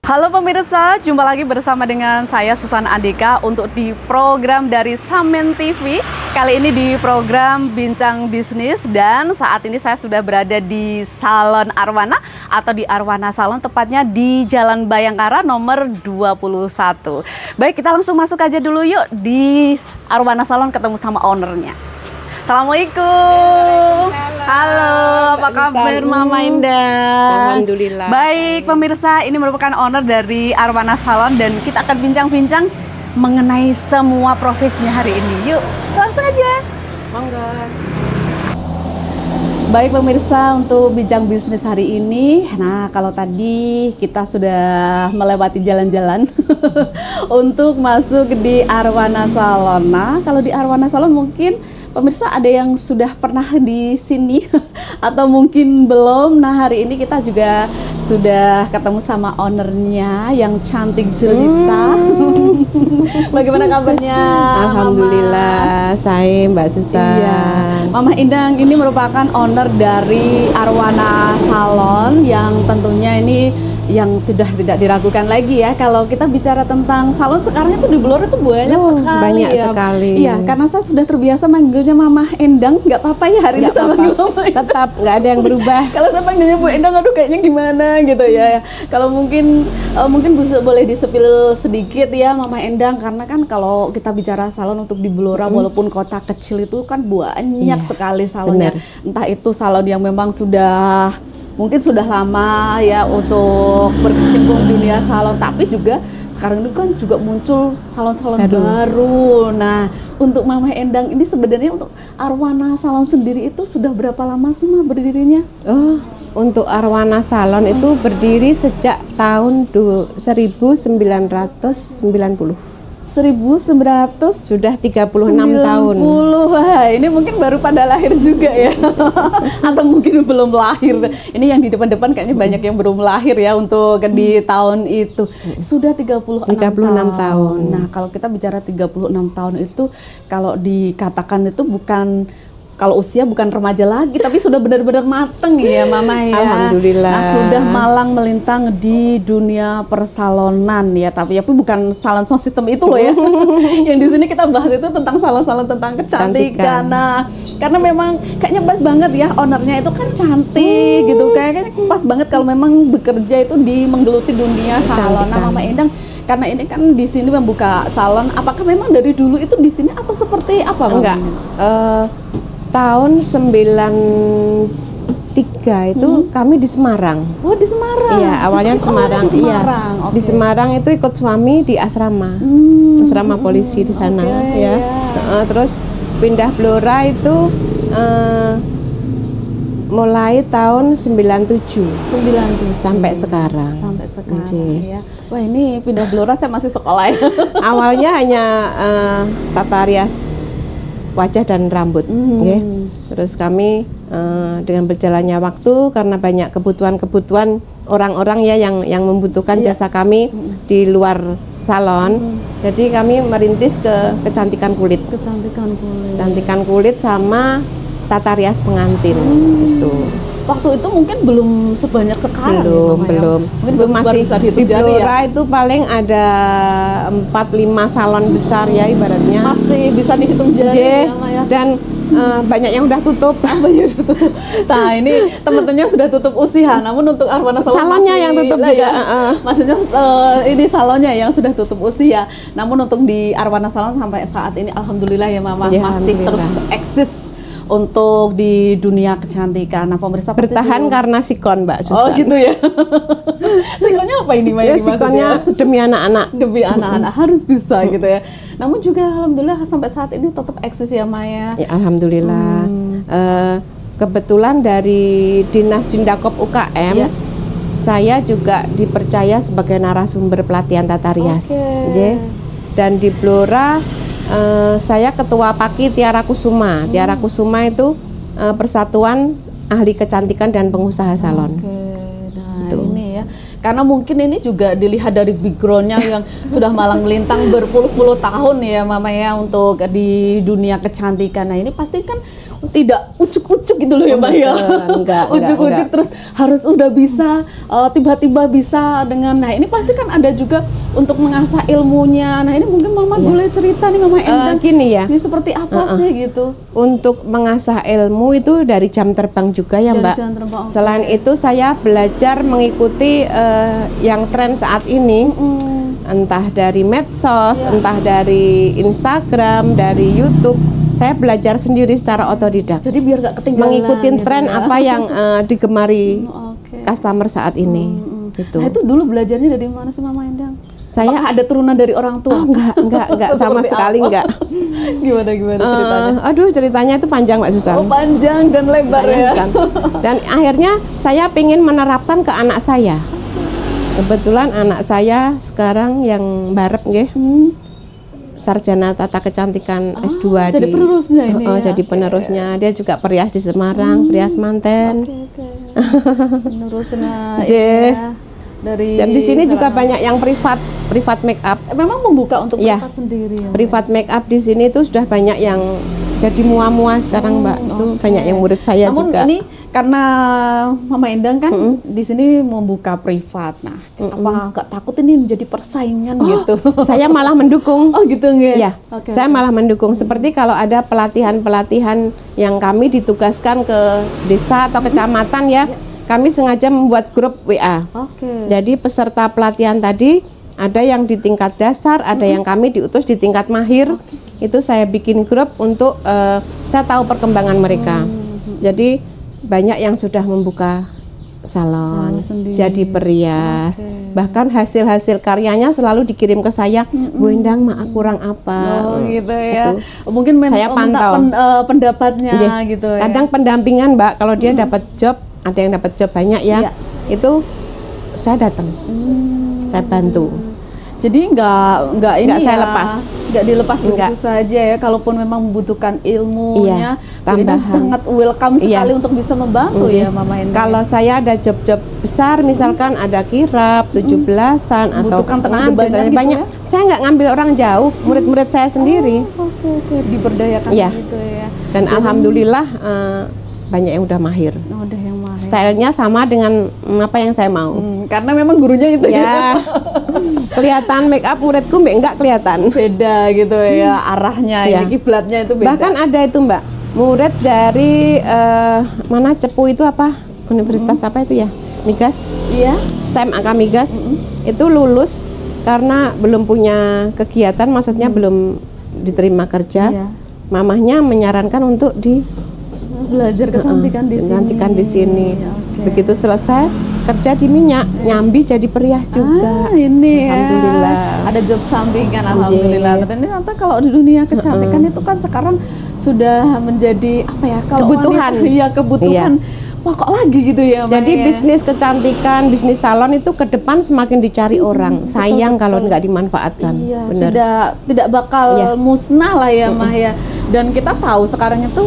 Halo pemirsa, jumpa lagi bersama dengan saya Susana Andika untuk di program dari Samen TV. Kali ini di program Bincang Bisnis dan saat ini saya sudah berada di Salon Arwana atau di Arwana Salon, tepatnya di Jalan Bayangkara nomor 21. Baik, kita langsung masuk aja dulu yuk di Arwana Salon ketemu sama ownernya. Assalamualaikum. Halo, apa kabar Mama Indah? Alhamdulillah. Baik pemirsa, ini merupakan owner dari Arwana Salon dan kita akan bincang-bincang mengenai semua profesinya hari ini. Yuk, langsung aja. Monggo. Baik pemirsa, untuk bincang bisnis hari ini, nah kalau tadi kita sudah melewati jalan-jalan untuk masuk di Arwana Salon. Nah, kalau di Arwana Salon mungkin pemirsa ada yang sudah pernah di sini atau mungkin belum. Nah, hari ini kita juga sudah ketemu sama ownernya yang cantik jelita. Bagaimana kabarnya? Alhamdulillah, saya Mbak Susan. Iya. Mama Indang ini merupakan owner dari Arwana Salon yang tentunya ini yang tidak diragukan lagi ya kalau kita bicara tentang salon sekarang itu di Blora itu banyak sekali. Banyak ya. sekali. Iya, karena saya sudah terbiasa manggilnya Mama Endang, nggak apa-apa ya hari ini saya manggil Mama Endang. Tetap nggak ada yang berubah. Kalau saya panggilnya Bu Endang, aduh kayaknya gimana gitu ya. Kalau mungkin boleh disepil sedikit ya Mama Endang, karena kan kalau kita bicara salon untuk di Blora walaupun kota kecil itu kan banyak sekali salonnya. Benar. Entah itu salon yang memang mungkin sudah lama ya untuk berkecimpung dunia salon, tapi juga sekarang ini kan juga muncul salon-salon baru. Nah, untuk Mama Endang ini sebenarnya untuk Arwana Salon sendiri itu sudah berapa lama sih Ma berdirinya? Oh, untuk Arwana Salon itu berdiri sejak tahun 1990. 1900 Sudah 36 tahun. Wah, ini mungkin baru pada lahir juga ya. Atau mungkin belum lahir. Ini yang di depan-depan kayaknya banyak yang belum lahir ya untuk di tahun itu. Sudah 36 tahun. Nah, kalau kita bicara 36 tahun itu kalau dikatakan itu kalau usia bukan remaja lagi, tapi sudah benar-benar mateng ya Mama ya. Alhamdulillah. Nah, sudah malang melintang di dunia persalonan ya, tapi bukan salon sound system itu loh ya. Yang di sini kita bahas itu tentang salon-salon tentang kecantikan. Nah, karena memang kayaknya pas banget ya ownernya itu kan cantik gitu, kayaknya pas banget kalau memang bekerja itu menggeluti dunia salon. Nah, Mama Endang, karena ini kan di sini membuka salon, apakah memang dari dulu itu di sini atau seperti apa Mama? Enggak. Tahun 93 itu kami di Semarang. Oh, di Semarang. Iya, awalnya di Semarang. Di Semarang. Iya. Okay. Di Semarang itu ikut suami di asrama. Asrama polisi di sana ya. Terus pindah Blora itu mulai tahun 97 sampai sekarang. Ya. Wah, ini pindah Blora saya masih sekolah ya. Awalnya hanya tata rias wajah dan rambut, okay. Terus kami dengan berjalannya waktu karena banyak kebutuhan orang-orang ya yang membutuhkan jasa kami di luar salon, jadi kami merintis ke kecantikan kulit, kecantikan kulit sama tata rias pengantin gitu. Waktu itu mungkin belum sebanyak sekarang. Belum. Itu masih di Blora itu paling ada 4-5 salon besar ya ibaratnya. Masih bisa dihitung jari ya. Dan banyak yang udah tutup. Nah, ini teman-temannya sudah tutup usia. Namun untuk Arwana Salon salonnya yang tutup juga. Maksudnya ini salonnya yang sudah tutup usia. Namun untuk di Arwana Salon sampai saat ini alhamdulillah ya Mama masih terus eksis untuk di dunia kecantikan. Nah, pemirsa bertahan karena sikon Mbak Susan. Oh gitu ya. Sikonnya apa ini Mbak? Ya, sikonnya demi anak-anak. Demi anak-anak harus bisa gitu ya. Namun juga alhamdulillah sampai saat ini tetap eksis ya Maya. Ya, alhamdulillah. Kebetulan dari Dinas Dindakop UKM, saya juga dipercaya sebagai narasumber pelatihan tata rias. Dan di Blora saya ketua Paki Tiara Kusuma. Tiara Kusuma itu Persatuan Ahli Kecantikan dan Pengusaha Salon. Nah, ini ya. Karena mungkin ini juga dilihat dari backgroundnya yang sudah malang melintang berpuluh-puluh tahun ya Mama ya untuk di dunia kecantikan. Nah, ini pasti kan tidak ucuk-ucuk gitu loh ya Mbak ya. Enggak, Ucuk-ucuk terus harus udah bisa tiba-tiba bisa dengan, nah ini pasti kan ada juga untuk mengasah ilmunya. Nah ini mungkin Mama boleh cerita nih Mama Endang, gini ya, ini seperti apa sih gitu? untuk mengasah ilmu itu dari jam terbang juga ya Dari Mbak. jam terbang, oke. Selain itu saya belajar mengikuti yang tren saat ini, entah dari medsos, entah dari Instagram, dari YouTube. Saya belajar sendiri secara otodidak, Jadi biar gak ketinggalan mengikuti gitu tren ya. apa yang digemari Oke. customer saat ini. Gitu. Nah itu dulu belajarnya dari mana sih Mama Endang? Saya Apakah ada turunan dari orang tua? enggak sama Seperti sekali apa? enggak. Gimana ceritanya? Aduh, ceritanya itu panjang Mbak Susan. Oh panjang dan lebar ya. Dan akhirnya saya ingin menerapkan ke anak saya. Kebetulan anak saya sekarang yang barep nggih, sarjana tata kecantikan S2 jadi penerusnya ini ya? Jadi penerusnya. Dia juga perias di Semarang, perias Manten. Penerusnya J. ini ya, dari Dan di sini juga kalangan. banyak yang privat make up. Memang membuka untuk Ya. privat sendiri ya. Privat make up di sini itu sudah banyak yang jadi mua-mua sekarang Mbak. Itu banyak yang murid saya Namun juga. ini karena Mama Endang kan di sini membuka privat. Nah, apa nggak takut ini menjadi persaingan gitu? Saya malah mendukung. Oh gitu nggak? Ya, Oke. saya malah mendukung. Seperti kalau ada pelatihan-pelatihan yang kami ditugaskan ke desa atau kecamatan ya, kami sengaja membuat grup WA. Oke. Jadi peserta pelatihan tadi ada yang di tingkat dasar, ada yang kami diutus di tingkat mahir. Itu saya bikin grup untuk saya tahu perkembangan mereka. Jadi banyak yang sudah membuka salon, sendiri. jadi perias. Bahkan hasil-hasil karyanya selalu dikirim ke saya. Bu Endang, maaf kurang apa? Oh gitu ya. Itu. Mungkin Saya minta pantau. pendapatnya Iya. gitu ya. Kadang pendampingan Mbak, kalau dia dapat job, ada yang dapat job banyak ya, Iya. itu saya datang, saya bantu. Jadi nggak ini Nggak saya ya, lepas. nggak dilepas begitu Nggak. saja ya. Kalaupun memang membutuhkan ilmunya, Iya, Bu Endang tambahan. sangat welcome sekali Iya. untuk bisa membantu ya Mama Endang. Kalau saya ada job-job besar, misalkan ada kirap 17-an atau Membutuhkan tenaga pengantin, banyak gitu banyak, ya? saya nggak ngambil orang jauh, murid-murid saya sendiri. Oke, diberdayakan Iya. gitu ya. Dan alhamdulillah banyak yang udah mahir. Oh, udah yang mahir. Stylenya sama dengan apa yang saya mau. Karena memang gurunya itu ya. Ya, kelihatan make up muridku enggak kelihatan. Beda gitu ya arahnya, Iya. ini kiblatnya itu beda. Bahkan ada itu Mbak, murid dari mana Cepu itu apa? Universitas apa itu ya? Migas, Iya. STEM Angka Migas. Itu lulus karena belum punya kegiatan, maksudnya belum diterima kerja. Iya. Mamahnya menyarankan untuk Belajar kecantikan di sini. kecantikan di sini. Oke. Begitu selesai kerja di minyak, nyambi jadi perias juga. Ini ya. Alhamdulillah. Ada job sampingan alhamdulillah. Dan ini ternyata kalau di dunia kecantikan itu kan sekarang sudah menjadi apa ya? Kalau Kebutuhan. wanita, iya kebutuhan. Wah kok lagi gitu ya, Mbak, Jadi ya? bisnis kecantikan, bisnis salon itu ke depan semakin dicari orang. Sayang kalau nggak dimanfaatkan. Iya, Benar. tidak bakal Iya. musnah lah ya Mah ya. Dan kita tahu sekarang itu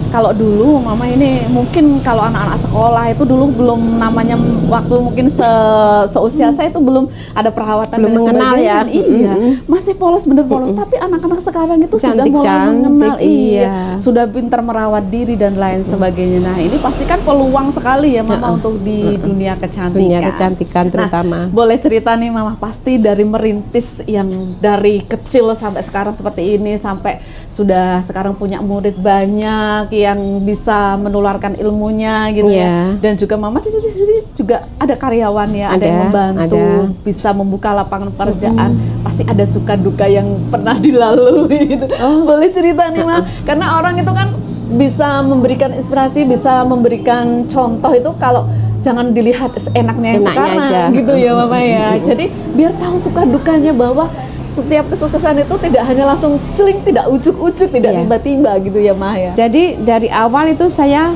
kalau dulu Mama ini mungkin kalau anak-anak sekolah itu dulu belum namanya waktu mungkin seusia saya itu belum ada perawatan Belum dan mengenal sebagainya. ya. Iya, masih polos bener polos. Tapi anak-anak sekarang itu sudah mulai Cantik-cantik, mengenal, iya. sudah pintar merawat diri dan lain sebagainya. Nah ini pasti kan peluang sekali ya Mama untuk di dunia kecantikan. Dunia kecantikan terutama. Nah, boleh cerita nih Mama, pasti dari merintis yang dari kecil sampai sekarang seperti ini, sampai sudah sekarang punya murid banyak yang bisa menularkan ilmunya gitu ya. Iya. Dan juga Mama di sini juga ada karyawan ya, ada yang membantu, ada. bisa membuka lapangan pekerjaan. Pasti ada suka duka yang pernah dilalui gitu. Boleh cerita nih Ma, karena orang itu kan bisa memberikan inspirasi, bisa memberikan contoh itu kalau jangan dilihat enaknya yang Enaknya sekarang aja. gitu ya Mama ya. Jadi biar tahu suka dukanya bahwa setiap kesuksesan itu tidak hanya langsung celing, tidak ujuk-ujuk, tidak Iya. tiba-tiba gitu ya Ma ya. Jadi dari awal itu saya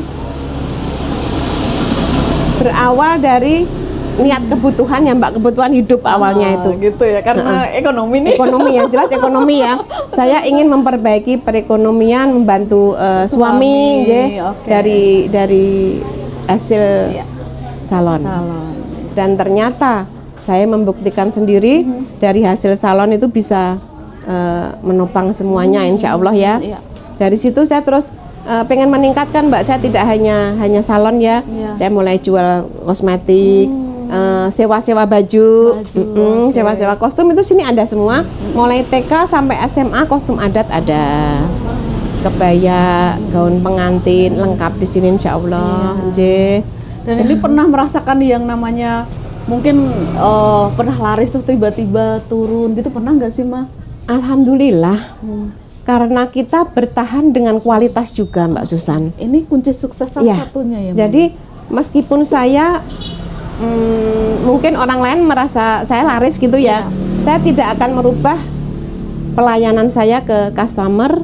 berawal dari niat kebutuhan ya Mbak, kebutuhan hidup awalnya itu. Gitu ya, karena ekonomi nih. Ekonomi yang jelas ekonomi ya. Saya ingin memperbaiki perekonomian, membantu suami, ya, oke. dari hasil Iya. salon. Salon. Dan ternyata saya membuktikan sendiri dari hasil salon itu bisa menopang semuanya, insya Allah ya. Iya. Dari situ saya terus pengen meningkatkan Mbak. Saya tidak hanya salon ya. Iya. Saya mulai jual kosmetik, sewa-sewa baju, oke. sewa-sewa kostum itu sini ada semua. Mulai TK sampai SMA kostum adat ada. Kebaya, gaun pengantin lengkap di sini insya Allah. Nggih. Dan ini pernah merasakan yang namanya mungkin pernah laris terus tiba-tiba turun gitu, pernah nggak sih Ma? Alhamdulillah. Karena kita bertahan dengan kualitas juga Mbak Susan. Ini kunci sukses salah Iya. satunya ya Ma? Jadi meskipun saya mungkin orang lain merasa saya laris gitu ya, saya tidak akan merubah pelayanan saya ke customer.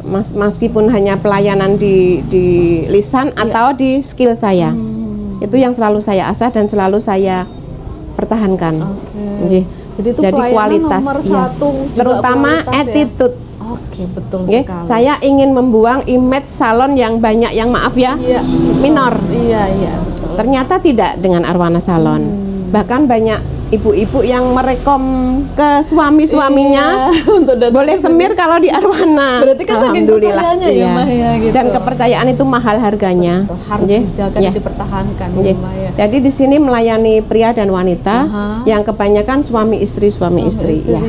Meskipun hanya pelayanan di lisan atau di skill saya. Itu yang selalu saya asah dan selalu saya pertahankan. Nggih. Jadi itu Jadi pelayanan kualitas nomor iya. satu juga Terutama kualitas ya? attitude. Oke, betul Nggih, sekali. saya ingin membuang image salon yang banyak yang maaf ya, Iya, minor. Iya, betul. Ternyata tidak dengan Arwana Salon. Bahkan banyak ibu-ibu yang merekom ke suami-suaminya Iya, untuk datang boleh ke semir kalau di Arwana. Berarti kan saking percayaannya ya, Iya. Mbak, ya, gitu. Dan kepercayaan itu mahal harganya. Betul, harus Nggih, dijaga iya. dan dipertahankan Nggih. ya, Mbak, ya. Jadi di sini melayani pria dan wanita yang kebanyakan suami istri. Ya.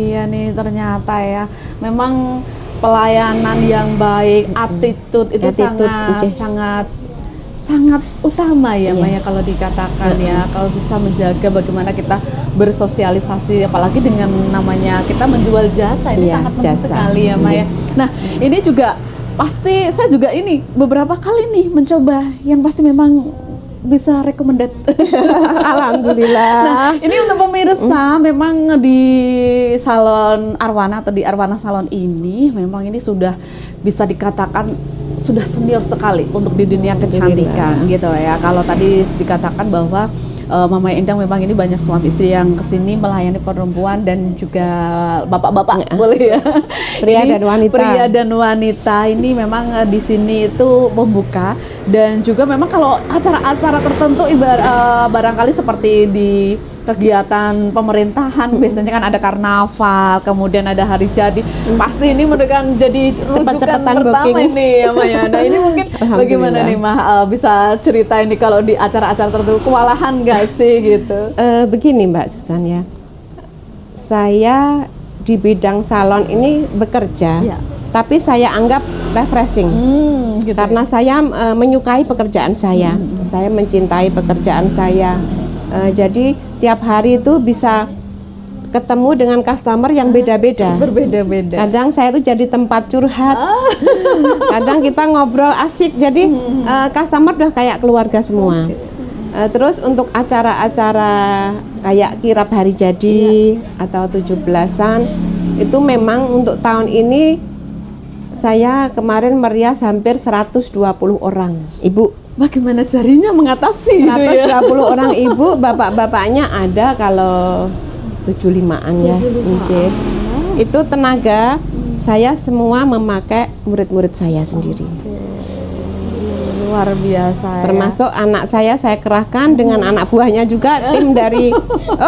Iya nih ternyata ya. Memang pelayanan yang baik, attitude itu Attitude, sangat utama ya, Iya. Mbak ya, kalau dikatakan ya, kalau bisa menjaga bagaimana kita bersosialisasi, apalagi dengan namanya kita menjual jasa, ini Iya, sangat penting jasa. sekali ya, Mbak ya. Nah, ini juga pasti saya juga ini beberapa kali nih mencoba yang pasti memang bisa recommended. Alhamdulillah. Nah, ini untuk pemirsa, memang di salon Arwana atau di Arwana Salon ini memang ini sudah bisa dikatakan sudah senior sekali untuk di dunia kecantikan gitu ya. Kalau tadi dikatakan bahwa Mama Endang memang ini banyak suami istri yang kesini melayani perempuan dan juga bapak-bapak boleh ya. Pria Ini dan wanita. Pria dan wanita ini memang di sini itu membuka, dan juga memang kalau acara-acara tertentu barangkali seperti di kegiatan pemerintahan biasanya kan ada karnaval, kemudian ada hari jadi, pasti ini merupakan jadi rujukan Cepet-cepetan pertama booking. ini ya Maya. Nah ini mungkin bagaimana nih Mah, bisa cerita ini kalau di acara-acara tertentu kewalahan nggak sih gitu? Begini Mbak Susan ya, saya di bidang salon ini bekerja, Iya. tapi saya anggap refreshing. Gitu. Karena saya menyukai pekerjaan saya, saya mencintai pekerjaan saya. Jadi tiap hari itu bisa ketemu dengan customer yang beda-beda. Berbeda-beda. Kadang saya itu jadi tempat curhat, kadang kita ngobrol asik. Jadi customer udah kayak keluarga semua. Terus untuk acara-acara kayak kirap hari jadi atau 17-an itu memang untuk tahun ini saya kemarin merias hampir 120 orang ibu. Bagaimana carinya mengatasi itu ya? 120 orang ibu, bapak-bapaknya ada kalau 75-an ya. Nggih. Itu tenaga saya semua memakai murid-murid saya sendiri. Luar biasa ya. Termasuk anak saya kerahkan dengan anak buahnya juga, tim dari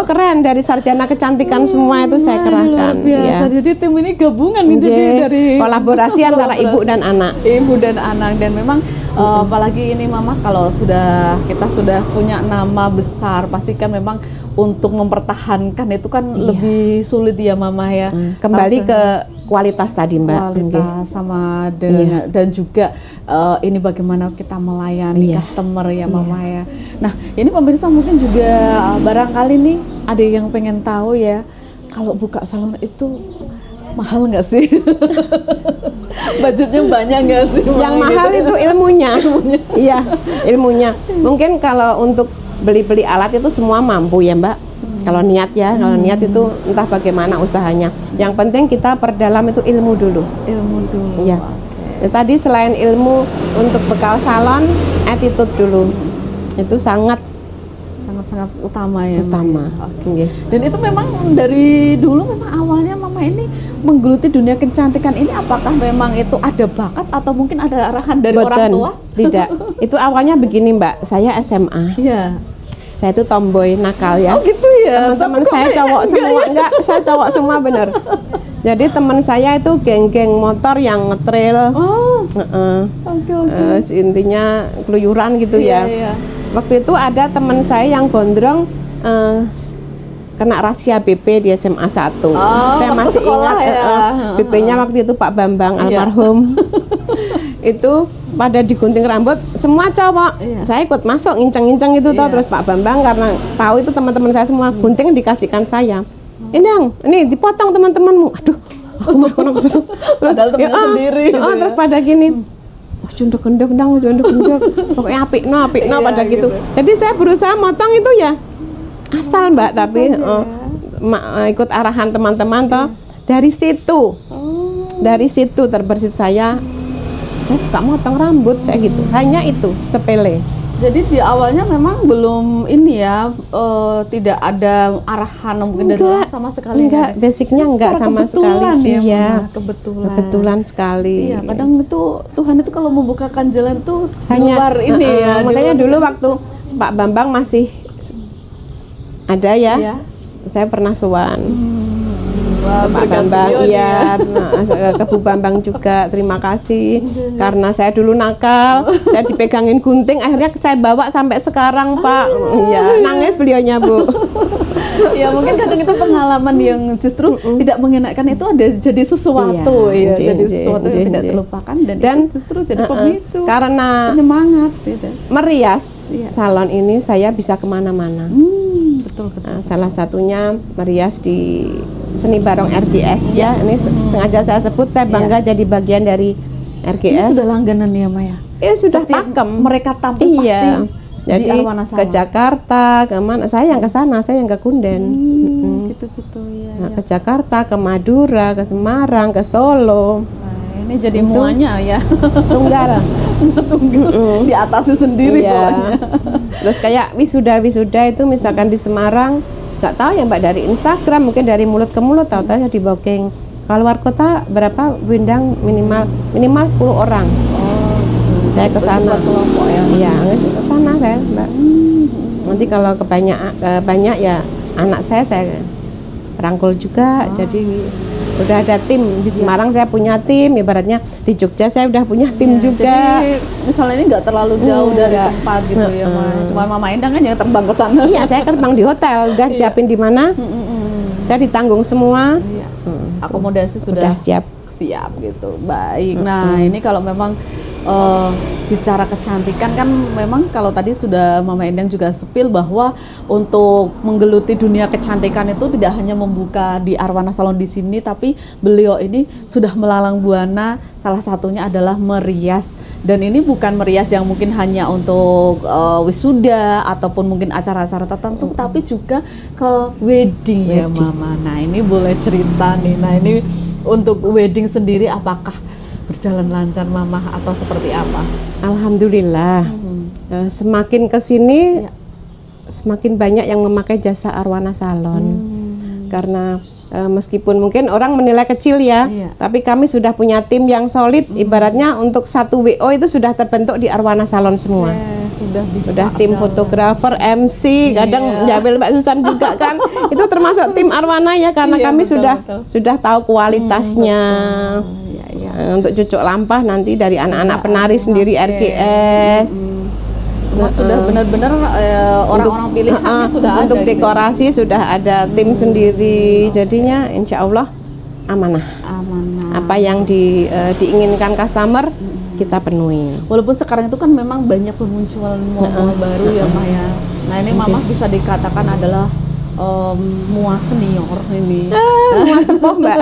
keren, dari sarjana kecantikan semua itu saya kerahkan. Luar biasa. Ya. Jadi tim ini gabungan gitu Nggih. dari Kolaborasi antara ibu dan anak. Ibu dan anak, dan memang apalagi ini Mama kalau kita sudah punya nama besar, pastikan memang untuk mempertahankan itu kan lebih sulit ya Mama ya. Kembali ke kualitas tadi Mbak. Kualitas sama dan juga ini bagaimana kita melayani customer ya Mama ya. Nah ini pemirsa mungkin juga barangkali nih ada yang pengen tahu ya, kalau buka salon itu mahal nggak sih? Budgetnya banyak nggak sih? Yang mahal itu ilmunya. Iya, ilmunya. Mungkin kalau untuk beli-beli alat itu semua mampu ya Mbak. Kalau niat ya, kalau niat itu entah bagaimana usahanya. Yang penting kita perdalam itu ilmu dulu. Ilmu dulu. Iya. Ya, tadi selain ilmu untuk bekal salon, attitude dulu. Itu sangat utama ya. utama. Oke. Dan itu memang dari dulu memang awalnya Mama ini menggeluti dunia kecantikan ini, apakah memang itu ada bakat atau mungkin ada arahan dari orang tua? Tidak. Itu awalnya begini Mbak, saya SMA. Iya. Saya itu tomboy nakal ya. Oh gitu ya. Teman-teman saya cowok semua, enggak, saya cowok semua bener. Jadi teman saya itu geng-geng motor yang ngetrail. Oh, Heeh. oke oke. Intinya keluyuran gitu Iya, ya. iya. Waktu itu ada teman saya yang gondrong kena rahasia BP di SMA 1. Saya waktu masih sekolah ingat ya. BP-nya waktu itu Pak Bambang Iya. almarhum. Itu pada digunting rambut semua cowok. Iya. Saya ikut masuk nginceng-nginceng itu toh, Iya. terus Pak Bambang karena tahu itu teman-teman saya semua gunting dikasihkan saya. Indang, ini dipotong teman-temanmu. Aduh, aku mau masuk. Padahal temennya sendiri gitu ya. Terus pada gini. Wah, junduk genduk dong, junduk genduk. Pokoknya apikno Iya, pada gitu. gitu. Jadi saya berusaha motong itu ya asal Mbak, tapi ikut arahan teman-teman toh. Dari situ, dari situ terbersit saya suka motong rambut saya gitu. Hanya itu, sepele. Jadi di awalnya memang belum ini ya, tidak ada arahan mungkin dari orang sama sekali. Enggak, basicnya Itu enggak secara sama kebetulan sekali. ya, Iya, Mama, kebetulan. kebetulan sekali. Iya, kadang itu Tuhan itu kalau membukakan jalan tuh di Hanya luar ini ya. di makanya luar- dulu waktu Pak Bambang masih ada ya, Iya. saya pernah sowan. Wah, Pak berganti Bambang, periode iya, ke Bu Bambang juga terima kasih karena saya dulu nakal, saya dipegangin gunting, akhirnya saya bawa sampai sekarang Pak, ya nangis beliaunya Bu. Ya mungkin kadang itu pengalaman yang justru tidak mengenakan itu ada jadi sesuatu Iya, ya, jadi jin, sesuatu yang jin, tidak jin. terlupakan dan Dan, itu justru jadi pemicu, karena penyemangat gitu. merias Iya. salon ini saya bisa kemana-mana. Betul betul. Nah, salah satunya merias di Seni Barong RGS ya. Ini sengaja saya sebut, saya bangga jadi bagian dari Ini RGS. sudah langganan ya Maya. Ya sudah Setiap pakem. mereka tampil Iya. pasti Jadi di Arwana ke Salon. Jakarta, ke mana? Saya yang ke sana, saya yang ke Kunden. Gitu-gitu ya. Nah, ke Jakarta, ke Madura, ke Semarang, ke Solo. Nah, ini jadi muanya ya. Tunggal. Diatasi sendiri Iya. pokoknya. Terus kayak wisuda itu misalkan di Semarang, nggak tahu ya Mbak, dari Instagram mungkin dari mulut ke mulut, tahu-tahu di booking. Kalau luar kota berapa Windang minimal 10 orang. Saya ke sana. Kelompok ya. Iya, ke sana saya, Mbak. Nanti kalau banyak ya anak saya rangkul juga. Jadi udah ada tim di Semarang, saya punya tim, ibaratnya di Jogja saya udah punya tim juga. Jadi misalnya ini nggak terlalu jauh dari tempat gitu ya, Ma. Cuma Mama Endang kan yang terbang ke sana. Iya, saya terbang di hotel, udah siapin di mana. Saya ditanggung semua. Iya. Akomodasi Udah sudah siap. siap gitu. Baik. Nah, ini kalau memang bicara kecantikan kan memang kalau tadi sudah Mama Endang juga sepil bahwa untuk menggeluti dunia kecantikan itu tidak hanya membuka di Arwana Salon di sini, tapi beliau ini sudah melalang buana, salah satunya adalah merias. Dan ini bukan merias yang mungkin hanya untuk wisuda ataupun mungkin acara-acara tertentu, tapi juga ke wedding ya Mama. Nah, ini boleh cerita nih. Nah, ini untuk wedding sendiri apakah berjalan lancar Mama atau seperti apa? Alhamdulillah. Semakin ke sini semakin banyak yang memakai jasa Arwana Salon. Karena meskipun mungkin orang menilai kecil ya, Iya. tapi kami sudah punya tim yang solid. Ibaratnya untuk satu WO itu sudah terbentuk di Arwana Salon semua. Sudah bisa. Udah tim fotografer, MC, kadang Jabel Mbak Susan juga kan. Itu termasuk tim Arwana ya, karena Iya, kami betul, sudah tahu kualitasnya. Iya, iya. Untuk cucuk lampah nanti dari anak-anak penari sendiri RGS. Sudah benar-benar orang-orang pilihannya sudah ada. Untuk gitu. dekorasi sudah ada tim sendiri. Jadinya insya Allah amanah. Amanah. Apa yang diinginkan customer kita penuhi. Walaupun sekarang itu kan memang banyak bermunculan mua-mua baru ya Maya. Nah, ini Mama bisa dikatakan adalah mua senior ini. Mua sepuh Mbak.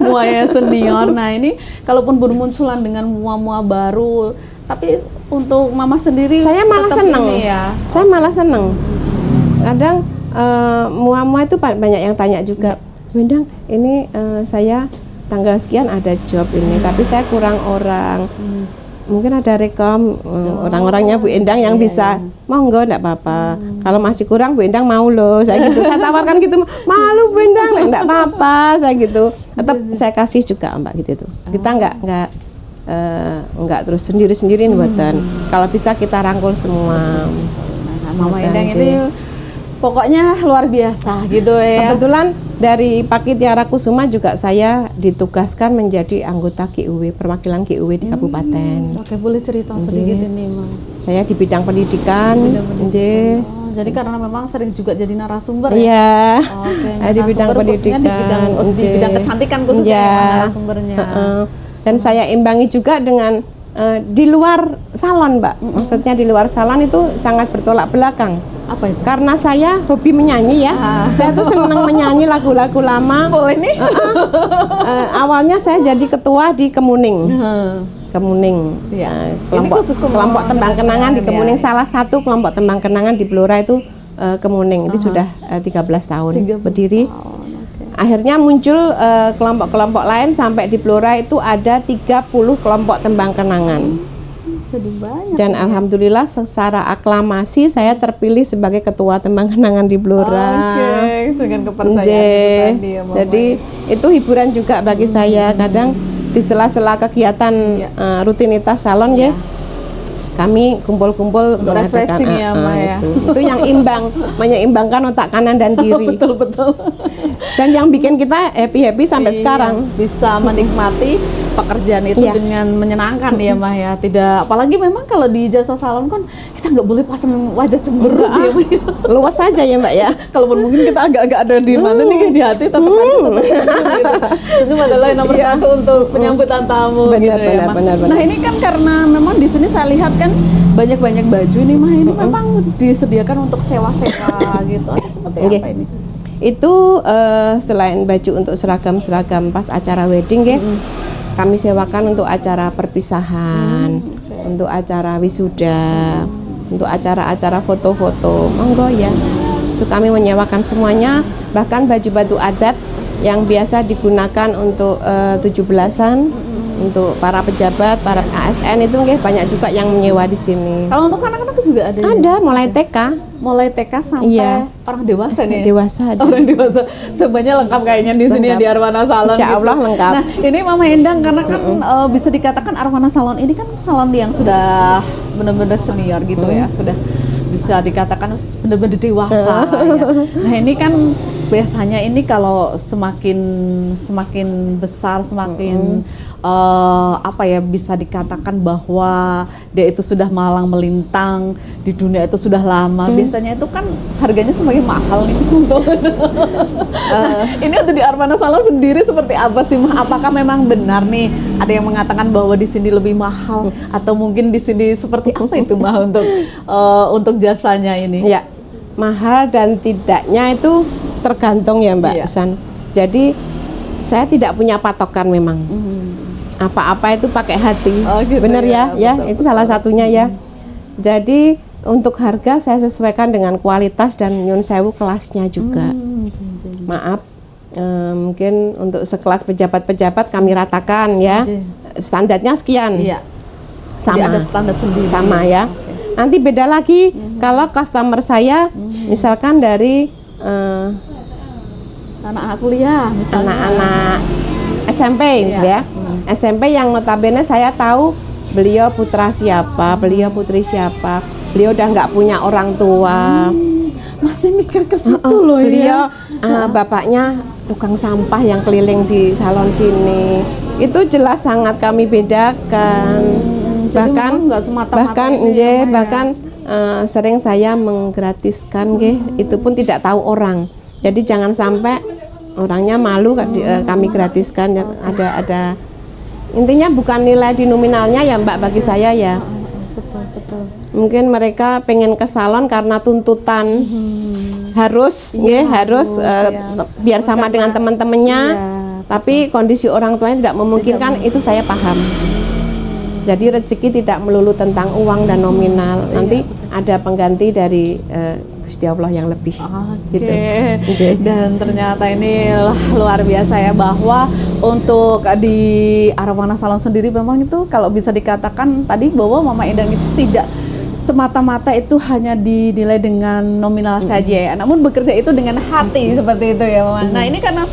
Mua yang senior. Nah, ini kalaupun bermunculan dengan mua-mua baru, tapi untuk Mama sendiri Saya malah tetap seneng. ini ya. Saya malah seneng. Kadang mua-mua itu banyak yang tanya juga, Wendang, ini saya tanggal sekian ada job ini, tapi saya kurang orang. Mungkin ada rekom orang-orangnya Bu Endang yang bisa, monggo enggak apa-apa. Kalau masih kurang Bu Endang mau loh, saya gitu. Saya tawarkan gitu, malu Bu Endang, enggak apa-apa, saya gitu. Tetap saya kasih juga Mbak gitu tuh. Kita enggak terus sendiri-sendiri buatan. Kalau bisa kita rangkul semua. Nah, Mama Endang itu pokoknya luar biasa gitu ya. Kebetulan dari Pakit Tiara Kusuma juga saya ditugaskan menjadi anggota GUW, perwakilan GUW di kabupaten. Oke, boleh cerita sedikit ini, Mang. Saya di bidang pendidikan. Nggih. Jadi karena memang sering juga jadi narasumber Iya. Oke, Di bidang narasumber khususnya pendidikan. di bidang kecantikan khususnya Iya. ya, narasumbernya. Dan saya imbangi juga dengan di luar salon, Mbak. Maksudnya di luar salon itu sangat bertolak belakang. Apa itu? Karena saya hobi menyanyi ya. Saya tuh senang menyanyi lagu-lagu lama. Boleh nih. Awalnya saya jadi ketua di Kemuning. Kemuning. Iya. Kelompok, Ini khusus kelompok tembang kenangan di ya. Kemuning. Salah satu kelompok tembang kenangan di Blora itu Kemuning. Ini sudah 13 tahun 13 berdiri. tahun, oke. Akhirnya muncul kelompok-kelompok lain sampai di Blora itu ada 30 kelompok tembang kenangan. Sudah banyak. Dan alhamdulillah secara aklamasi saya terpilih sebagai ketua tembang kenangan di Blora. Oke, dengan kepercayaan Nggih. itu tadi ya, Mama. Jadi itu hiburan juga bagi saya. Kadang di sela-sela kegiatan rutinitas salon ya, kami kumpul-kumpul Untuk mengadakan, refreshing ya, Ma, ya. itu yang menyeimbangkan otak kanan dan kiri. Betul. Dan yang bikin kita happy sampai Iya, sekarang. bisa menikmati pekerjaan itu Iya. dengan menyenangkan ya, Mah ya. Tidak, apalagi memang kalau di jasa salon kan kita nggak boleh pasang wajah cemberut ya, Mah ya. Luas saja ya, Mbak ya. Kalaupun mungkin kita agak-agak ada di mana nih di hati, tetap aja tetap senyum gitu. Senyum adalah yang nomor satu untuk penyambutan tamu Benar, gitu ya, benar, Mah. benar. Nah ini kan karena memang di sini saya lihat kan banyak baju ini, Mah. Ini memang disediakan untuk sewa-sewa gitu. Atau seperti Oke. apa ini? Itu selain baju untuk seragam pas acara wedding ya, kami sewakan untuk acara perpisahan, untuk acara wisuda, untuk acara-acara foto-foto. Monggo ya. Itu kami menyewakan semuanya, bahkan baju-baju adat yang biasa digunakan untuk 17-an, untuk para pejabat, para ASN itu nggih banyak juga yang menyewa di sini. Kalau untuk anak-anak juga ada ya? Ada mulai TK, Mulai TK sampai Iya. orang dewasa nih. dewasa ada. Orang dewasa semuanya lengkap kayaknya di sini ya, Lengkap. di Arwana Salon. Insya Allah lengkap. Nah ini Mama Endang karena kan bisa dikatakan Arwana Salon ini kan salon yang sudah benar-benar senior gitu ya, sudah bisa dikatakan benar-benar dewasa. Ya. Nah ini kan biasanya ini kalau semakin besar, semakin apa ya, bisa dikatakan bahwa dia itu sudah malang melintang di dunia itu sudah lama. Biasanya itu kan harganya semakin mahal nih untuk ini untuk di Arwana Salon sendiri seperti apa sih, Mah? Apakah memang benar nih ada yang mengatakan bahwa di sini lebih mahal atau mungkin di sini seperti apa itu, Mah, untuk jasanya ini? Ya, mahal dan tidaknya itu tergantung ya, Mbak Iya. San. Jadi saya tidak punya patokan memang. Apa-apa itu pakai hati. Oh, gitu Bener ya, ya, betul, itu salah satunya ya. Jadi untuk harga saya sesuaikan dengan kualitas dan nyun sewu kelasnya juga. Maaf, mungkin untuk sekelas pejabat-pejabat kami ratakan ya. Standarnya sekian. Iya. Sama. Jadi ada standar sendiri. Sama ya. Nanti beda lagi kalau customer saya misalkan dari Anak-anak kuliah misalnya. anak-anak SMP Iya. ya. SMP yang notabene saya tahu beliau putra siapa, beliau putri siapa. Beliau udah nggak punya orang tua. Masih mikir ke situ loh Beliau ya. bapaknya tukang sampah yang keliling di salon sini. Itu jelas sangat kami bedakan. Jadi memang nggak semata-mata bahkan ini ya, nggih, Mah, ya. bahkan sering saya menggratiskan nggih, itu pun tidak tahu orang. Jadi jangan sampai orangnya malu kami gratiskan. Ada intinya bukan nilai di nominalnya ya, Mbak, bagi saya ya. Betul. Mungkin mereka pengen ke salon karena tuntutan harus biar sama dengan teman-temannya. Iya, Tapi kondisi orang tuanya tidak memungkinkan, itu saya paham. Jadi rezeki tidak melulu tentang uang dan nominal. Nanti ada pengganti dari Gusti Allah yang lebih. Oke. Gitu. Dan ternyata ini luar biasa ya, bahwa untuk di Arwana Salon sendiri memang itu kalau bisa dikatakan tadi bahwa Mama Endang itu tidak semata-mata itu hanya dinilai dengan nominal saja ya, namun bekerja itu dengan hati seperti itu ya, Mama. Nah ini karena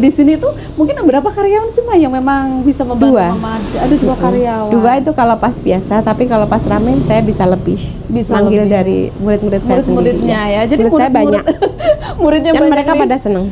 di sini tuh mungkin berapa karyawan sih Ma yang memang bisa membantu Dua. Mama? Ada 2 karyawan. 2 itu kalau pas biasa, tapi kalau pas rame saya bisa lebih. Bisa manggil lebih. dari murid-murid saya sendiri. Murid-muridnya ya. Jadi murid saya banyak. Muridnya Dan banyak mereka nih. pada senang.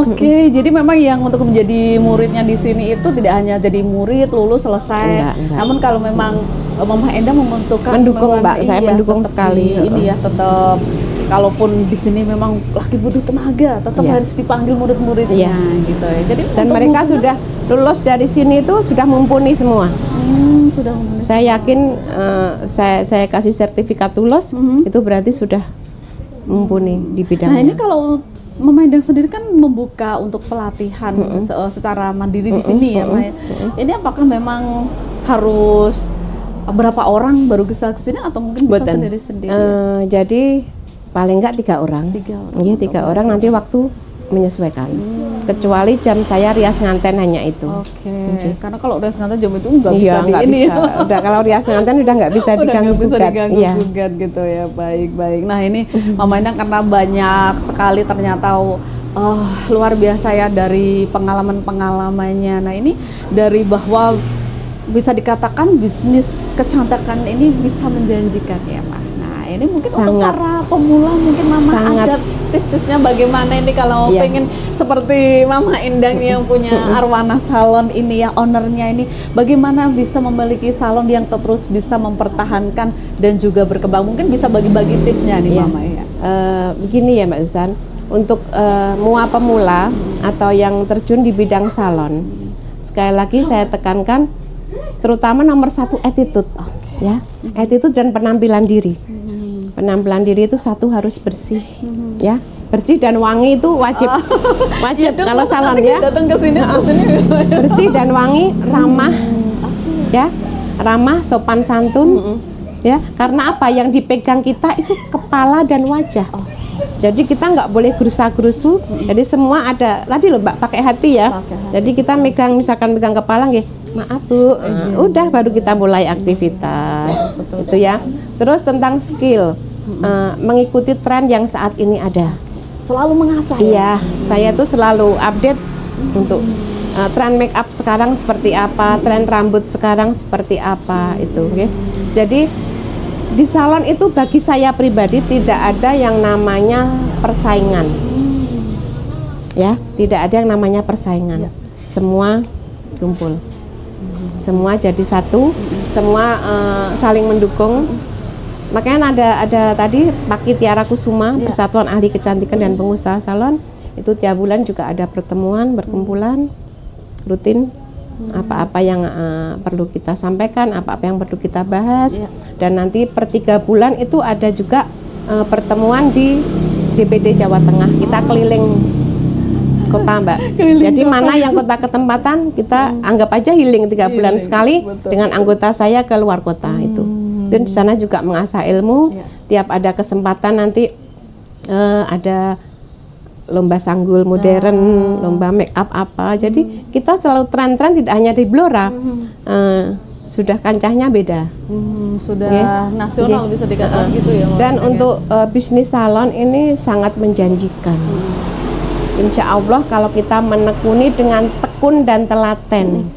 Oke, jadi memang yang untuk menjadi muridnya di sini itu tidak hanya jadi murid lulus selesai. Enggak. Namun kalau memang Mama Endang membutuhkan Mendukung, Mbak. Saya mendukung tetap sekali. Ini ya tetap kalaupun di sini memang lagi butuh tenaga, tetap Iya. harus dipanggil murid-muridnya Iya. gitu ya. Jadi Dan untuk mereka sudah lulus dari sini itu sudah mumpuni semua. sudah memenuhi. Saya yakin saya kasih sertifikat lulus itu berarti sudah mumpuni di bidangnya. Nah ini kalau Mama Endang sendiri kan membuka untuk pelatihan secara mandiri di sini ya, Ma. Ini apakah memang harus berapa orang baru bisa ke sini atau mungkin bisa Boten. sendiri-sendiri? Jadi paling enggak 3 orang. 3 orang. Iya, 3 orang nanti waktu menyesuaikan. Kecuali jam saya rias nganten hanya itu. Oke. Karena kalau udah sengaja jam itu nggak bisa Iya, di nggak ini. bisa. Udah kalau rias nganten udah nggak bisa Udah diganggu nggak bisa gugat. diganggu Iya. gugat gitu ya. Baik. Nah ini Mama Endang karena banyak sekali ternyata luar biasa ya dari pengalamannya. Nah ini dari bahwa bisa dikatakan bisnis kecantikan ini bisa menjanjikan ya, Ma. Nah ini mungkin untuk Sangat. para pemula mungkin Mama Sangat. ada tips-tipsnya bagaimana ini kalau Iya. pengen seperti Mama Endang yang punya Arwana Salon ini ya, ownernya ini, bagaimana bisa memiliki salon yang terus bisa mempertahankan dan juga berkembang. Mungkin bisa bagi-bagi tipsnya nih Iya. Mama ya. Begini ya Mbak Susan, untuk mua pemula atau yang terjun di bidang salon, sekali lagi saya tekankan terutama nomor 1 attitude, ya, attitude dan penampilan diri. Penampilan diri itu satu harus bersih, ya, bersih dan wangi itu wajib, wajib Dok, kalau masa salon nanti ya. datang ke sini Bersih dan wangi, ramah, ya, ramah, sopan santun, ya. Karena apa yang dipegang kita itu kepala dan wajah. Jadi kita nggak boleh gerusa-gerusu. Jadi semua ada. Tadi loh Mbak pakai hati ya. Pakai hati. Jadi kita misalkan megang kepala, nggih, maaf Bu. Udah baru kita mulai aktivitas. Itu ya. Terus tentang skill, mengikuti tren yang saat ini ada. selalu mengasah ya. Iya, saya tuh selalu update untuk tren make up sekarang seperti apa, tren rambut sekarang seperti apa itu, oke. Jadi di salon itu bagi saya pribadi tidak ada yang namanya persaingan. Ya, tidak ada yang namanya persaingan. Semua kumpul. Semua jadi satu, semua saling mendukung. Makanya ada tadi Pak Tiara Kusuma, Persatuan Ahli Kecantikan dan Pengusaha Salon, itu tiap bulan juga ada pertemuan, berkumpulan rutin, apa-apa yang perlu kita sampaikan, apa-apa yang perlu kita bahas. Dan nanti per 3 bulan itu ada juga pertemuan di DPD Jawa Tengah. Kita keliling kota, Mbak. Jadi mana yang kota ketempatan kita anggap aja healing 3 bulan sekali dengan anggota saya ke luar kota itu. Dan di sana juga mengasah ilmu. Tiap ada kesempatan nanti ada lomba sanggul modern, lomba make up apa. Jadi kita selalu tren-tren tidak hanya di Blora. Sudah kancahnya beda. Sudah nasional bisa dikatakan gitu ya. Dan untuk bisnis salon ini sangat menjanjikan. Insya Allah kalau kita menekuni dengan tekun dan telaten,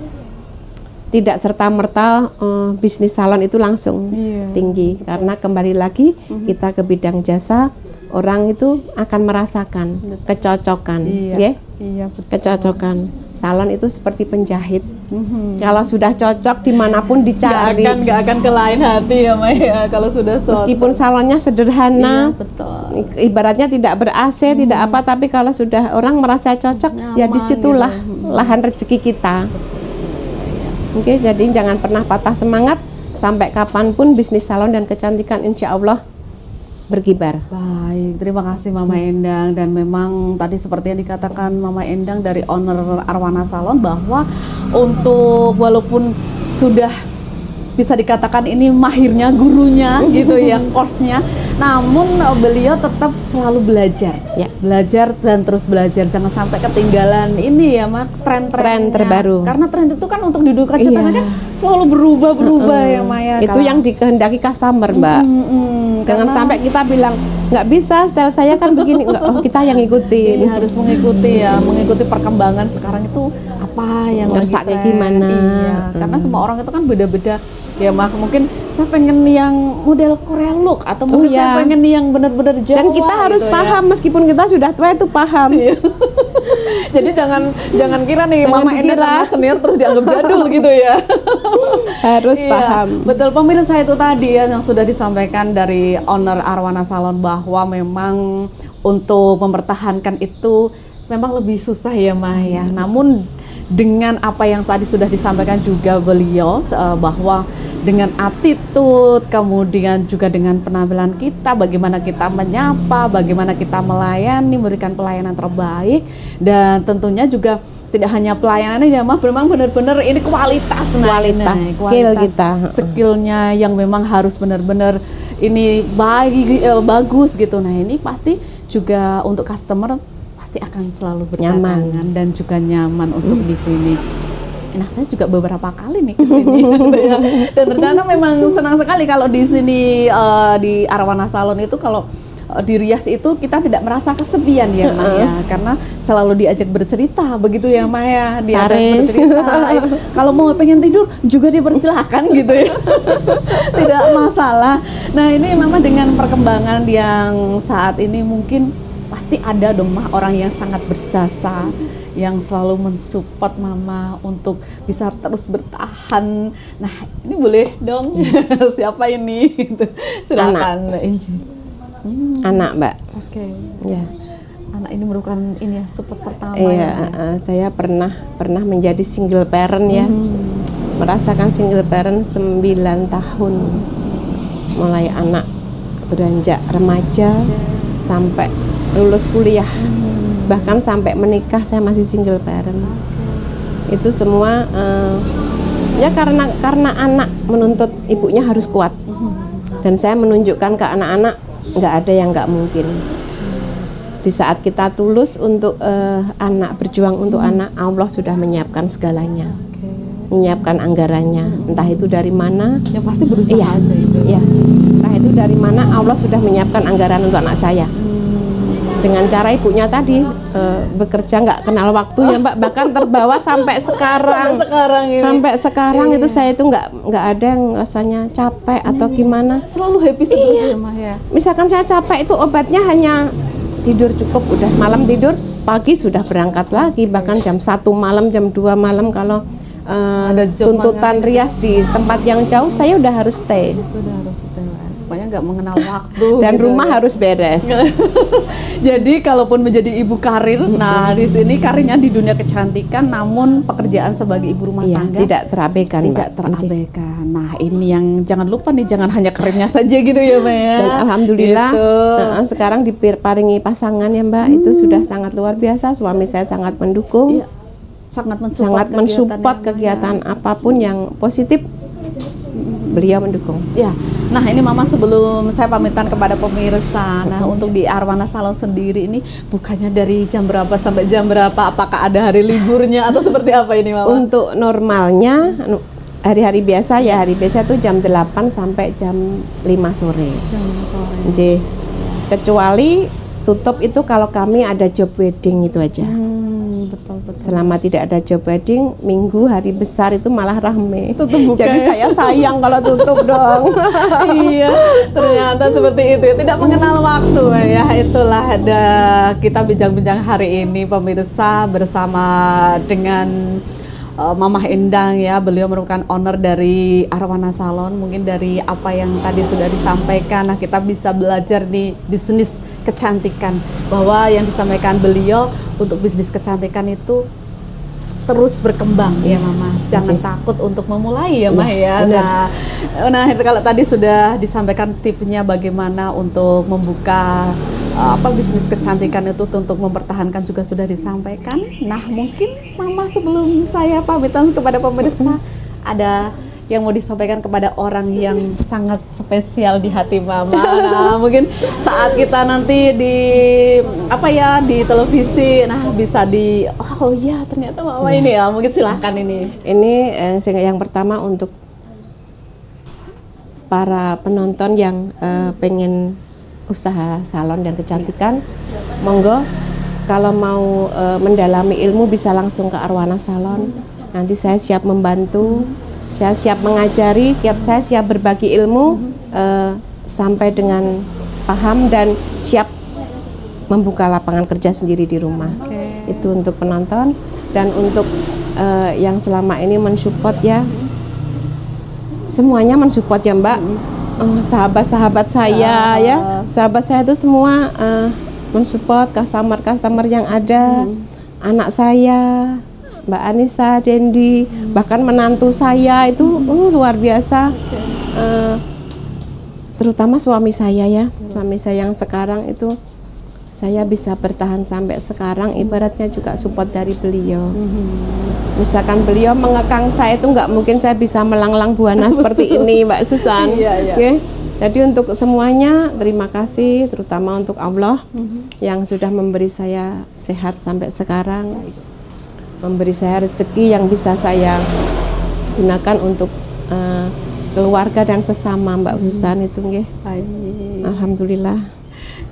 tidak serta-merta bisnis salon itu langsung tinggi. Karena kembali lagi kita ke bidang jasa, orang itu akan merasakan kecocokan, ya? Iya, betul. Kecocokan. Salon itu seperti penjahit. Kalau sudah cocok dimanapun dicari. Nggak akan ke lain hati ya Maya kalau sudah cocok. Meskipun salonnya sederhana, betul. ibaratnya tidak ber-AC, tidak apa, tapi kalau sudah orang merasa cocok, ya disitulah lahan rezeki kita. Oke, jadi jangan pernah patah semangat. Sampai kapanpun bisnis salon dan kecantikan insya Allah berkibar. Baik, terima kasih Mama Endang. Dan memang tadi seperti yang dikatakan Mama Endang dari owner Arwana Salon, bahwa untuk walaupun sudah bisa dikatakan ini mahirnya gurunya gitu ya, course-nya, namun beliau tetap selalu belajar, belajar dan terus belajar, jangan sampai ketinggalan ini ya Mak, tren terbaru. Karena tren itu kan untuk di dunia kecantikan kan selalu berubah ya Maya. Itu yang dikehendaki customer, Mbak. Jangan sampai kita bilang nggak bisa, style saya kan begini, nggak, oh kita yang ngikutin. Ini harus mengikuti ya, mengikuti perkembangan sekarang itu apa yang lagi Ngerasa kayak tren. gimana. Iya, karena semua orang itu kan beda-beda. Ya mungkin saya pengen yang model Korea look atau mungkin saya iya. pengen yang benar-benar Jawa. Dan kita harus gitu paham meskipun kita sudah tua itu paham. Ya. Jadi jangan kira nih Jangan Mama Endang dikira. karena senior terus dianggap jadul gitu ya. Harus Iya, paham. betul, pemirsa, itu tadi ya yang sudah disampaikan dari owner Arwana Salon bahwa memang untuk mempertahankan itu memang lebih susah ya Maya. Namun dengan apa yang tadi sudah disampaikan juga beliau bahwa dengan attitude, kemudian juga dengan penampilan kita, bagaimana kita menyapa, bagaimana kita melayani, memberikan pelayanan terbaik, dan tentunya juga tidak hanya pelayanannya ya Mah, memang benar-benar ini kualitas, Kualitas, skill kita. skillnya yang memang harus benar-benar ini bagus gitu. Nah ini pasti juga untuk customer pasti akan selalu berdatangan dan juga nyaman untuk di sini. Nah, saya juga beberapa kali nih ke sini gitu ya. Dan ternyata memang senang sekali kalau di sini di Arwana Salon itu kalau dirias itu kita tidak merasa kesepian ya Maya, karena selalu diajak bercerita begitu ya Maya, diajak bercerita. Kalau mau pengen tidur juga dipersilahkan gitu ya. Tidak masalah. Nah, ini memang dengan perkembangan yang saat ini mungkin pasti ada dong Mah orang yang sangat berjasa, yang selalu mensupport Mama untuk bisa terus bertahan. Nah, ini boleh dong siapa ini? Silakan Inci. Anak, Mbak. Oke. Ya. Anak ini merupakan ini ya support pertama Iya, ya. saya pernah menjadi single parent ya. Merasakan single parent 9 tahun. Mulai anak beranjak remaja sampai lulus kuliah. Bahkan sampai menikah saya masih single parent. Itu semua ya karena anak menuntut ibunya harus kuat. Dan saya menunjukkan ke anak-anak nggak ada yang nggak mungkin. Di saat kita tulus untuk anak, berjuang untuk anak, Allah sudah menyiapkan segalanya. Menyiapkan anggarannya, entah itu dari mana. Ya pasti berusaha aja itu. Iya. Entah itu dari mana, Allah sudah menyiapkan anggaran untuk anak saya. Dengan cara ibunya tadi bekerja nggak kenal waktu ya Mbak, bahkan terbawa sampai sekarang. Sampai sekarang itu saya itu nggak ada yang rasanya capek atau gimana. Selalu happy terus ya Mah ya. Misalkan saya capek itu obatnya hanya tidur cukup, udah malam tidur, pagi sudah berangkat lagi, bahkan jam 1 malam, jam 2 malam kalau Ada tuntutan rias di tempat yang jauh, saya udah harus stay. Sudah harus setelan. Pokoknya nggak mengenal waktu. Dan gitu rumah ya. harus beres. Jadi kalaupun menjadi ibu karir, nah di sini karirnya di dunia kecantikan, namun pekerjaan sebagai ibu rumah Iya, tangga tidak terabaikan, tidak Mbak. terabaikan. Nah ini yang jangan lupa nih, jangan hanya karirnya saja gitu ya Mbak ya. Dan alhamdulillah Gitu. sekarang diparingi pasangan ya Mbak, itu sudah sangat luar biasa. Suami saya sangat mendukung, Iya, sangat mensupport kegiatan apapun yang positif, beliau mendukung. Ya, nah ini Mama sebelum saya pamitan kepada pemirsa, nah untuk di Arwana Salon sendiri ini bukannya dari jam berapa sampai jam berapa? Apakah ada hari liburnya atau seperti apa ini Mama? Untuk normalnya hari-hari biasa ya, hari biasa itu jam 8 sampai jam 5 sore. Jam sore. Nggih. Kecuali tutup itu kalau kami ada job wedding itu aja. Betul. Selama tidak ada job wedding, Minggu hari besar itu malah rame. Tutup buka. Jadi saya sayang kalau tutup dong. Iya, ternyata seperti itu. Tidak mengenal waktu ya. Itulah ada kita bincang-bincang hari ini pemirsa bersama dengan Mama Endang ya. Beliau merupakan owner dari Arwana Salon. Mungkin dari apa yang tadi sudah disampaikan, nah kita bisa belajar di bisnis kecantikan, bahwa yang disampaikan beliau untuk bisnis kecantikan itu terus berkembang ya Mama. Jangan takut untuk memulai ya Mah ya. Nah itu kalau tadi sudah disampaikan tipsnya bagaimana untuk membuka bisnis kecantikan itu untuk mempertahankan juga sudah disampaikan. Nah mungkin Mama sebelum saya pamitan kepada pemirsa, ada yang mau disampaikan kepada orang yang sangat spesial di hati Mama. Nah, mungkin saat kita nanti di di televisi, nah bisa oh ya ternyata Mama ini ya. Mungkin silahkan ini. Ini yang pertama untuk para penonton yang pengen usaha salon dan kecantikan, monggo kalau mau mendalami ilmu bisa langsung ke Arwana Salon. Nanti saya siap membantu, saya siap mengajari, saya siap berbagi ilmu sampai dengan paham dan siap membuka lapangan kerja sendiri di rumah. Itu untuk penonton dan untuk yang selama ini mensupport ya, semuanya mensupport ya Mbak. Sahabat-sahabat saya ya, sahabat saya itu semua mensupport customer yang ada, anak saya, Mbak Anissa, Dendi, bahkan menantu saya itu luar biasa. Terutama suami saya ya, suami saya yang sekarang itu saya bisa bertahan sampai sekarang ibaratnya juga support dari beliau. Misalkan beliau mengekang saya itu nggak mungkin saya bisa melanglang buana seperti ini Mbak Susan. Okay? Jadi untuk semuanya terima kasih, terutama untuk Allah yang sudah memberi saya sehat sampai sekarang, memberi saya rezeki yang bisa saya gunakan untuk keluarga dan sesama Mbak Susan itu nggih. Alhamdulillah.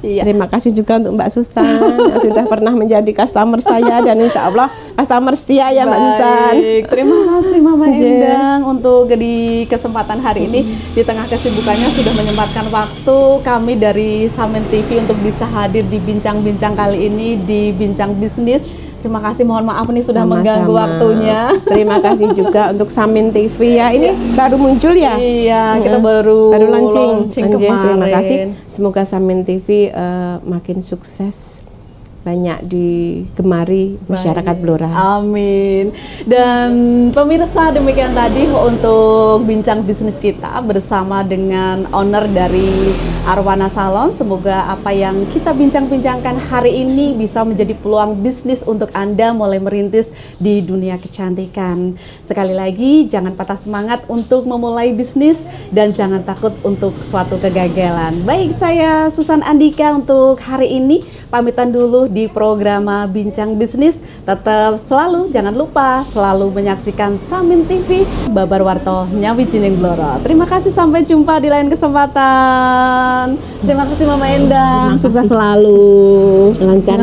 Iya. Terima kasih juga untuk Mbak Susan yang sudah pernah menjadi customer saya dan insya Allah customer setia ya Mbak Susan. Terima kasih Mama Endang untuk di kesempatan hari ini di tengah kesibukannya sudah menyempatkan waktu kami dari Samin TV untuk bisa hadir di bincang-bincang kali ini di Bincang Bisnis. Terima kasih, mohon maaf nih sudah mengganggu waktunya. Terima kasih juga untuk Samin TV ya. Ini baru muncul ya? Iya, kita baru launching kemarin. Terima kasih. Semoga Samin TV makin sukses, banyak digemari masyarakat Blora. Amin. Dan pemirsa, demikian tadi untuk bincang bisnis kita bersama dengan owner dari Arwana Salon. Semoga apa yang kita bincang-bincangkan hari ini bisa menjadi peluang bisnis untuk Anda mulai merintis di dunia kecantikan. Sekali lagi, jangan patah semangat untuk memulai bisnis dan jangan takut untuk suatu kegagalan. Baik, saya Susan Andika untuk hari ini pamitan dulu di program Bincang Bisnis. Tetap selalu, jangan lupa selalu menyaksikan Samin TV. Babar Warto Nyawi Jining Blora. Terima kasih, sampai jumpa di lain kesempatan. Terima kasih Mama Endang, sukses selalu. Lancar.